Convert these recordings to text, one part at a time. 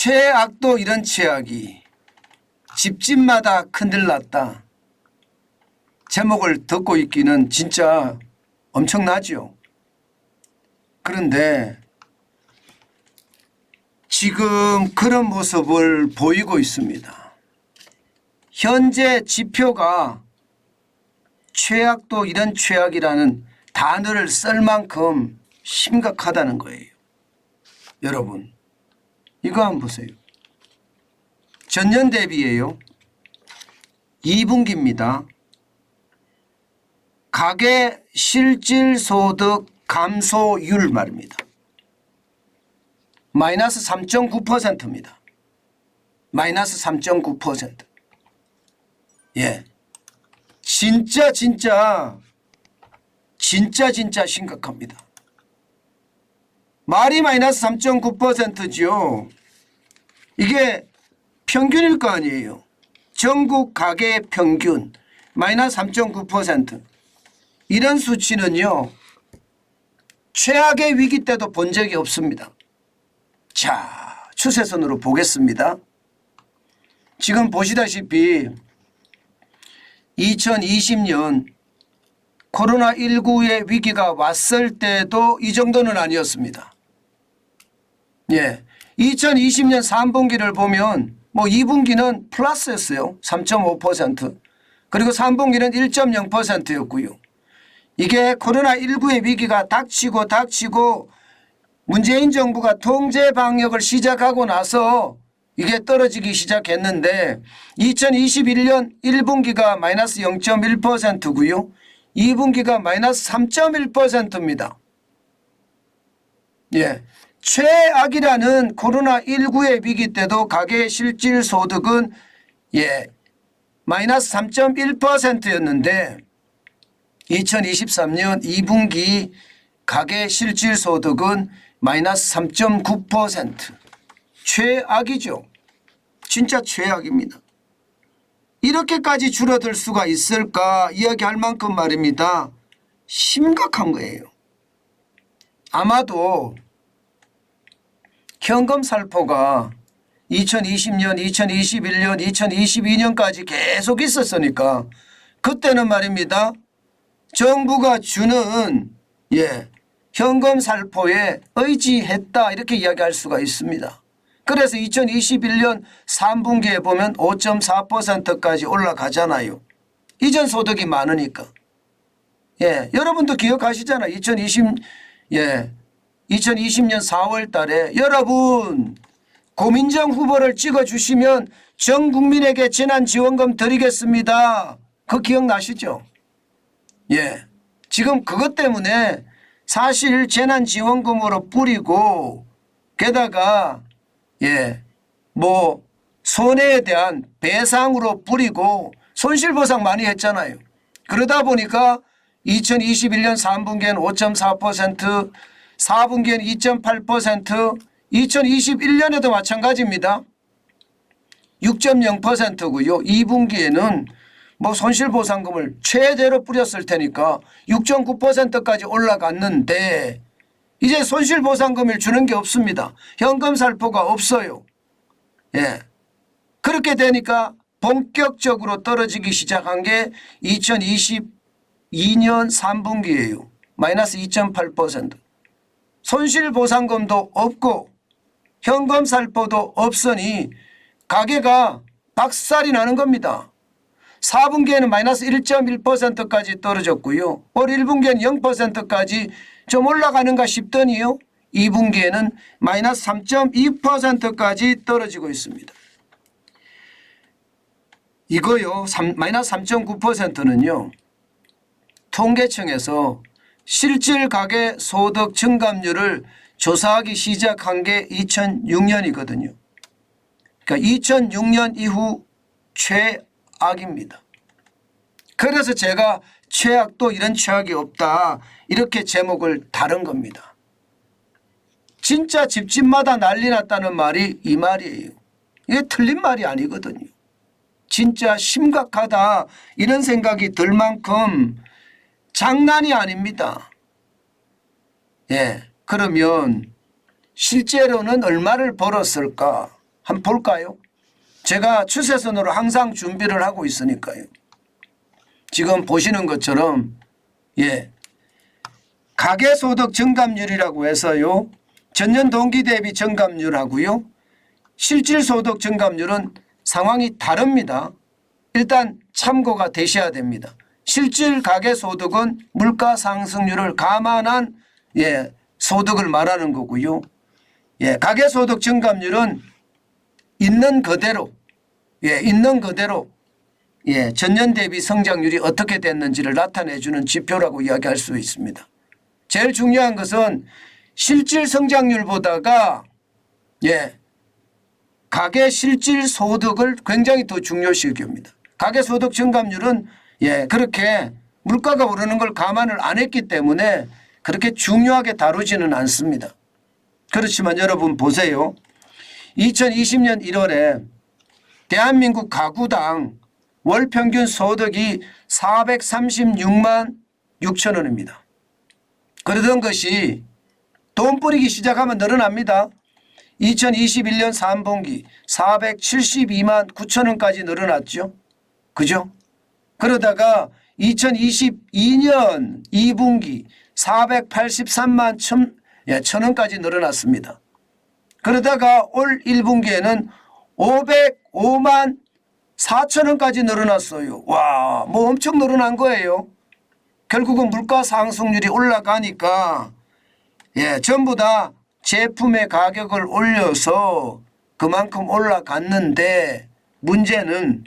최악도 이런 최악이 집집마다 큰일 났다. 제목을 듣고 있기는 진짜 엄청나죠. 그런데 지금 그런 모습을 보이고 있습니다. 현재 지표가 최악도 이런 최악이라는 단어를 쓸 만큼 심각하다는 거예요. 여러분 이거 한번 보세요. 전년 대비예요. 2분기입니다. 가계 실질소득 감소율 말입니다. 마이너스 3.9%입니다. 마이너스 3.9%. 예. 진짜 심각합니다. 말이 마이너스 3.9%죠. 이게 평균일 거 아니에요. 전국 가계 평균 마이너스 3.9%. 이런 수치는요. 최악의 위기 때도 본 적이 없습니다. 자, 추세선으로 보겠습니다. 지금 보시다시피 2020년 코로나19의 위기가 왔을 때도 이 정도는 아니었습니다. 예, 2020년 3분기를 보면 뭐 2분기는 플러스였어요. 3.5%. 그리고 3분기는 1.0%였고요. 이게 코로나19의 위기가 닥치고 문재인 정부가 통제 방역을 시작하고 나서 이게 떨어지기 시작했는데 2021년 1분기가 마이너스 0.1%고요. 2분기가 마이너스 3.1%입니다. 예, 최악이라는 코로나19의 위기 때도 가계 실질소득은 예, 마이너스 3.1%였는데 2023년 2분기 가계 실질소득은 마이너스 3.9%. 최악이죠. 진짜 최악입니다. 이렇게까지 줄어들 수가 있을까 이야기할 만큼 말입니다. 심각한 거예요. 아마도 현금 살포가 2020년, 2021년, 2022년까지 계속 있었으니까 그때는 말입니다. 정부가 주는 현금 살포에 의지했다 이렇게 이야기할 수가 있습니다. 그래서 2021년 3분기에 보면 5.4%까지 올라가잖아요. 이전 소득이 많으니까. 예, 여러분도 기억하시잖아요. 2020년 4월 달에 여러분 고민정 후보를 찍어주시면 전 국민에게 재난지원금 드리겠습니다. 그거 기억나시죠? 예, 지금 그것 때문에 사실 재난지원금으로 뿌리고 게다가 손해에 대한 배상으로 뿌리고 손실보상 많이 했잖아요. 그러다 보니까 2021년 3분기에는 5.4%, 4분기에는 2.8%, 2021년에도 마찬가지입니다. 6.0%고요. 2분기에는 손실보상금을 최대로 뿌렸을 테니까 6.9%까지 올라갔는데 이제 손실보상금을 주는 게 없습니다. 현금 살포가 없어요. 예, 그렇게 되니까 본격적으로 떨어지기 시작한 게 2022년 3분기예요. 마이너스 2.8%. 손실보상금도 없고 현금 살포도 없으니 가계가 박살이 나는 겁니다. 4분기에는 마이너스 1.1%까지 떨어졌고요. 올 1분기에는 0%까지 좀 올라가는가 싶더니요. 2분기에는 마이너스 3.2%까지 떨어지고 있습니다. 이거요. 마이너스 3.9%는요. 통계청에서 실질 가계 소득 증감률을 조사하기 시작한 게 2006년이거든요. 그러니까 2006년 이후 최악입니다. 그래서 제가 최악도 이런 최악이 없다 이렇게 제목을 다른 겁니다. 진짜 집집마다 난리 났다는 말이 이 말이에요. 이게 틀린 말이 아니거든요. 진짜 심각하다 이런 생각이 들 만큼 장난이 아닙니다. 예, 그러면 실제로는 얼마를 벌었을까? 한번 볼까요? 제가 추세선으로 항상 준비를 하고 있으니까요. 지금 보시는 것처럼 가계소득 증감률이라고 해서요. 전년 동기 대비 증감률하고요. 실질소득 증감률은 상황이 다릅니다. 일단 참고가 되셔야 됩니다. 실질 가계소득은 물가 상승률을 감안한 소득을 말하는 거고요. 가계소득 증감률은 있는 그대로 전년 대비 성장률이 어떻게 됐는지를 나타내주는 지표라고 이야기할 수 있습니다. 제일 중요한 것은 실질 성장률보다가 가계 실질 소득을 굉장히 더 중요시 여깁니다. 가계 소득 증감률은 그렇게 물가가 오르는 걸 감안을 안 했기 때문에 그렇게 중요하게 다루지는 않습니다. 그렇지만 여러분 보세요. 2020년 1월에 대한민국 가구당 월 평균 소득이 436만 6천 원입니다. 그러던 것이 돈 뿌리기 시작하면 늘어납니다. 2021년 3분기 472만 9천 원까지 늘어났죠. 그죠? 그러다가 2022년 2분기 483만 천 원까지 늘어났습니다. 그러다가 올 1분기에는 505만 4천 원까지 늘어났어요. 와, 뭐 엄청 늘어난 거예요. 결국은 물가 상승률이 올라가니까 전부 다 제품의 가격을 올려서 그만큼 올라갔는데 문제는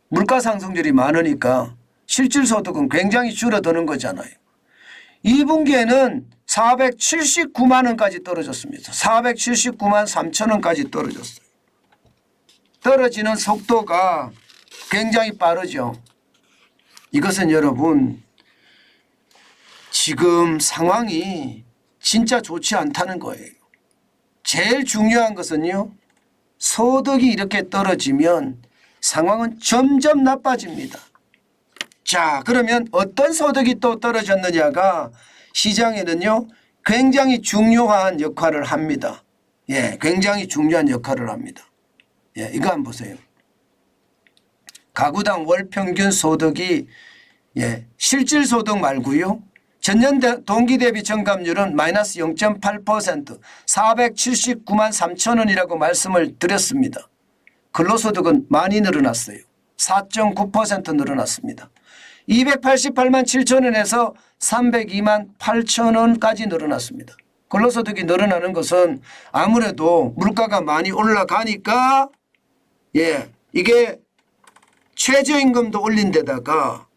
물가 상승률이 많으니까 실질소득은 굉장히 줄어드는 거잖아요. 2분기에는 479만 원까지 떨어졌습니다. 479만 3천 원까지 떨어졌어요. 떨어지는 속도가 굉장히 빠르죠. 이것은 여러분 지금 상황이 진짜 좋지 않다는 거예요. 제일 중요한 것은요. 소득이 이렇게 떨어지면 상황은 점점 나빠집니다. 자, 그러면 어떤 소득이 또 떨어졌느냐가 시장에는요. 굉장히 중요한 역할을 합니다. 굉장히 중요한 역할을 합니다. 이거 한번 보세요. 가구당 월 평균 소득이 실질 소득 말고요. 전년 동기 대비 증감률은 마이너스 0.8% 479만 3천 원이라고 말씀을 드렸습니다. 근로소득은 많이 늘어났어요. 4.9% 늘어났습니다. 288만 7천 원에서 302만 8천 원까지 늘어났습니다. 근로소득이 늘어나는 것은 아무래도 물가가 많이 올라가니까 이게 최저임금도 올린 데다가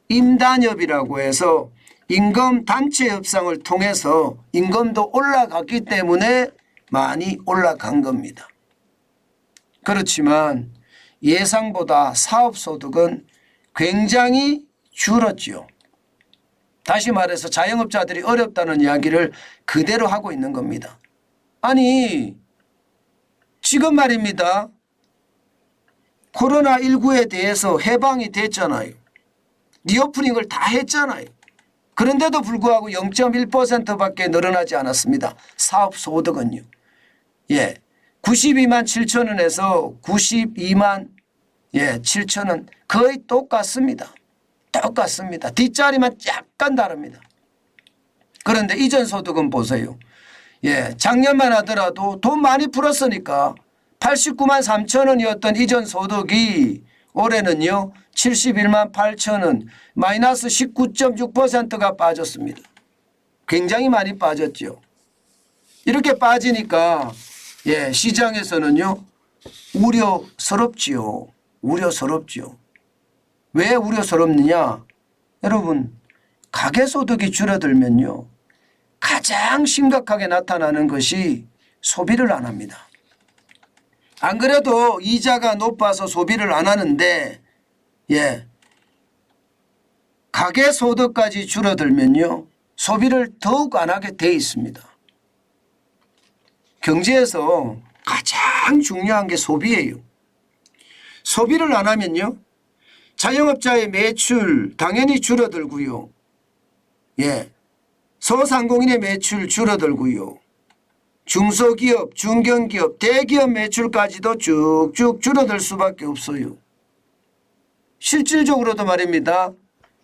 임단협이라고 해서 임금 단체 협상을 통해서 임금도 올라갔기 때문에 많이 올라간 겁니다. 그렇지만 예상보다 사업소득은 굉장히 줄었죠. 다시 말해서 자영업자들이 어렵다는 이야기를 그대로 하고 있는 겁니다. 아니 지금 말입니다. 코로나19에 대해서 해방이 됐잖아요. 리오프닝을 다 했잖아요. 그런데도 불구하고 0.1%밖에 늘어나지 않았습니다. 사업소득은요. 92만 7천 원에서 92만 7천 원 거의 똑같습니다. 똑같습니다. 뒷자리만 약간 다릅니다. 그런데 이전 소득은 보세요. 작년만 하더라도 돈 많이 풀었으니까 89만 3천 원이었던 이전 소득이 올해는요 71만 8천 원 마이너스 19.6%가 빠졌습니다. 굉장히 많이 빠졌죠. 이렇게 빠지니까 시장에서는요 우려스럽지요. 우려스럽지요. 왜 우려스럽느냐? 여러분 가계소득이 줄어들면요 가장 심각하게 나타나는 것이 소비를 안 합니다. 안 그래도 이자가 높아서 소비를 안 하는데 가계소득까지 줄어들면요 소비를 더욱 안 하게 돼 있습니다. 경제에서 가장 중요한 게 소비예요. 소비를 안 하면요 자영업자의 매출 당연히 줄어들고요. 소상공인의 매출 줄어들고요. 중소기업, 중견기업, 대기업 매출까지도 쭉쭉 줄어들 수밖에 없어요. 실질적으로도 말입니다.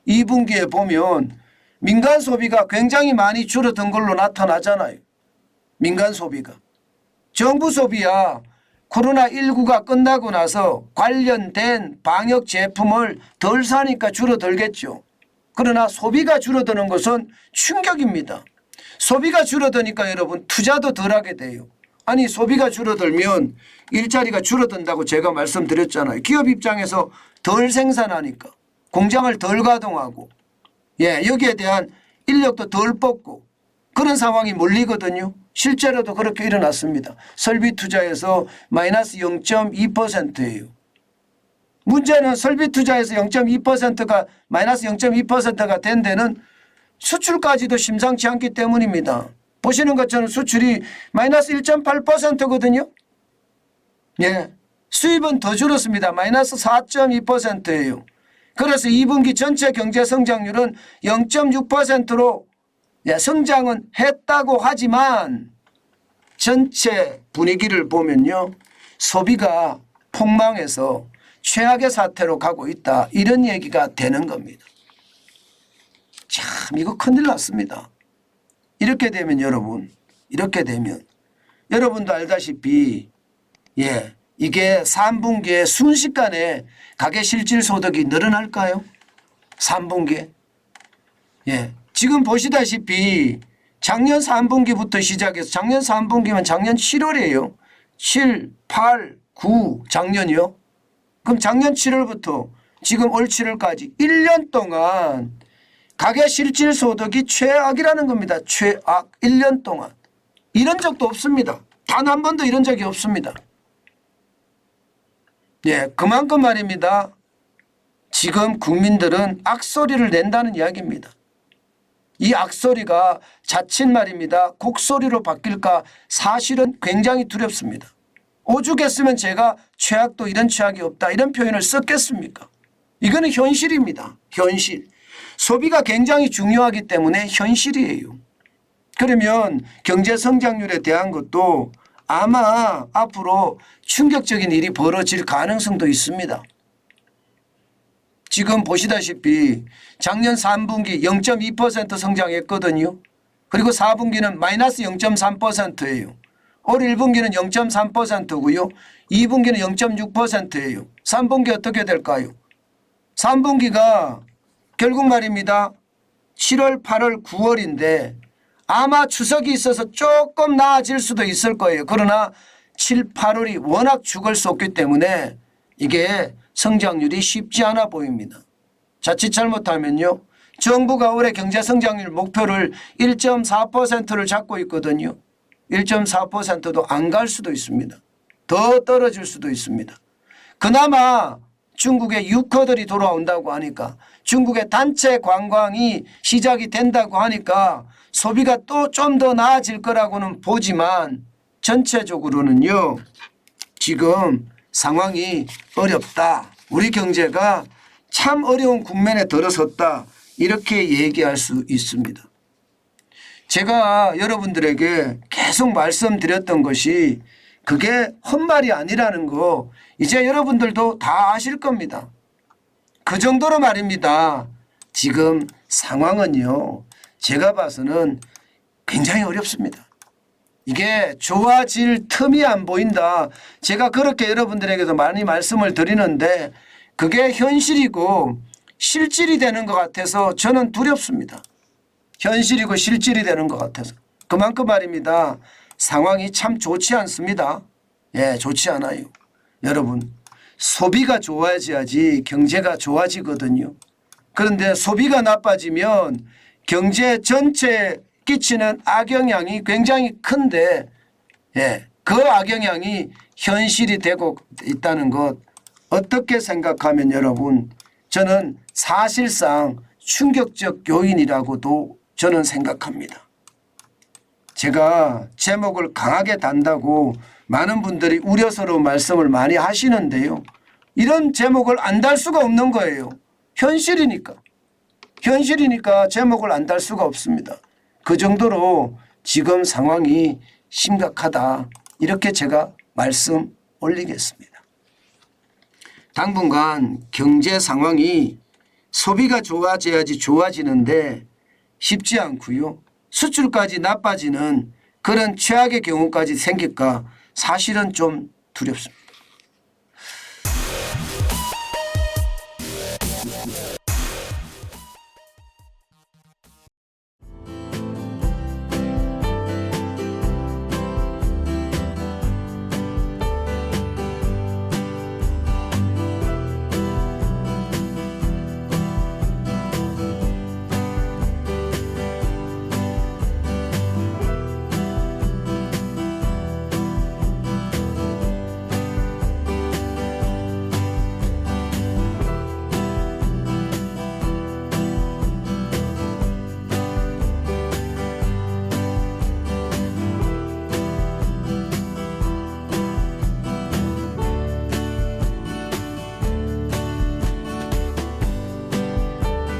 2분기에 보면 민간 소비가 굉장히 많이 줄어든 걸로 나타나잖아요. 민간 소비가. 정부 소비야 코로나19가 끝나고 나서 관련된 방역 제품을 덜 사니까 줄어들겠죠. 그러나 소비가 줄어드는 것은 충격입니다. 소비가 줄어드니까 여러분 투자도 덜 하게 돼요. 아니 소비가 줄어들면 일자리가 줄어든다고 제가 말씀드렸잖아요. 기업 입장에서 덜 생산하니까 공장을 덜 가동하고 여기에 대한 인력도 덜 뽑고 그런 상황이 몰리거든요. 실제로도 그렇게 일어났습니다. 설비 투자에서 마이너스 0.2%예요. 문제는 설비 투자에서 0.2%가 마이너스 0.2%가 된 데는 수출까지도 심상치 않기 때문입니다. 보시는 것처럼 수출이 마이너스 1.8%거든요. 수입은 더 줄었습니다. 마이너스 4.2%예요. 그래서 2분기 전체 경제 성장률은 0.6%로 성장은 했다고 하지만 전체 분위기를 보면요. 소비가 폭망해서 최악의 사태로 가고 있다. 이런 얘기가 되는 겁니다. 참 이거 큰일 났습니다. 이렇게 되면 여러분도 알다시피 이게 3분기에 순식간에 가계실질소득이 늘어날까요? 3분기에. 지금 보시다시피 작년 3분기부터 시작해서 작년 3분기면 작년 7월이에요. 7, 8, 9 작년이요. 그럼 작년 7월부터 지금 올 7월까지 1년 동안 가계실질소득이 최악이라는 겁니다. 최악 1년 동안. 이런 적도 없습니다. 단 한 번도 이런 적이 없습니다. 그만큼 말입니다. 지금 국민들은 악소리를 낸다는 이야기입니다. 이 악소리가 자칫 말입니다. 곡소리로 바뀔까 사실은 굉장히 두렵습니다. 오죽했으면 제가 최악도 이런 최악이 없다 이런 표현을 썼겠습니까? 이거는 현실입니다. 현실. 소비가 굉장히 중요하기 때문에 현실이에요. 그러면 경제 성장률에 대한 것도 아마 앞으로 충격적인 일이 벌어질 가능성도 있습니다. 지금 보시다시피 작년 3분기 0.2% 성장했거든요. 그리고 4분기는 마이너스 0.3%예요. 올 1분기는 0.3%고요. 2분기는 0.6%예요. 3분기 어떻게 될까요? 3분기가 결국 말입니다. 7월, 8월, 9월인데 아마 추석이 있어서 조금 나아질 수도 있을 거예요. 그러나 7, 8월이 워낙 죽을 수 없기 때문에 이게 성장률이 쉽지 않아 보입니다. 자칫 잘못하면요. 정부가 올해 경제성장률 목표를 1.4%를 잡고 있거든요. 1.4%도 안 갈 수도 있습니다. 더 떨어질 수도 있습니다. 그나마 중국의 유커들이 돌아온다고 하니까 중국의 단체 관광이 시작이 된다고 하니까 소비가 또 좀 더 나아질 거라고는 보지만 전체적으로는요. 지금 상황이 어렵다. 우리 경제가 참 어려운 국면에 들어섰다. 이렇게 얘기할 수 있습니다. 제가 여러분들에게 계속 말씀드렸던 것이 그게 헛말이 아니라는 거 이제 여러분들도 다 아실 겁니다. 그 정도로 말입니다. 지금 상황은요. 제가 봐서는 굉장히 어렵습니다. 이게 좋아질 틈이 안 보인다. 제가 그렇게 여러분들에게도 많이 말씀을 드리는데 그게 현실이고 실질이 되는 것 같아서 저는 두렵습니다. 현실이고 실질이 되는 것 같아서. 그만큼 말입니다. 상황이 참 좋지 않습니다. 좋지 않아요. 여러분 소비가 좋아져야지 경제가 좋아지거든요. 그런데 소비가 나빠지면 경제 전체에 끼치는 악영향이 굉장히 큰데 그 악영향이 현실이 되고 있다는 것 어떻게 생각하면 여러분 저는 사실상 충격적 요인이라고도 저는 생각합니다. 제가 제목을 강하게 단다고 많은 분들이 우려스러운 말씀을 많이 하시는데요. 이런 제목을 안 달 수가 없는 거예요. 현실이니까. 현실이니까 제목을 안 달 수가 없습니다. 그 정도로 지금 상황이 심각하다. 이렇게 제가 말씀 올리겠습니다. 당분간 경제 상황이 소비가 좋아져야지 좋아지는데 쉽지 않고요. 수출까지 나빠지는 그런 최악의 경우까지 생길까 사실은 좀 두렵습니다.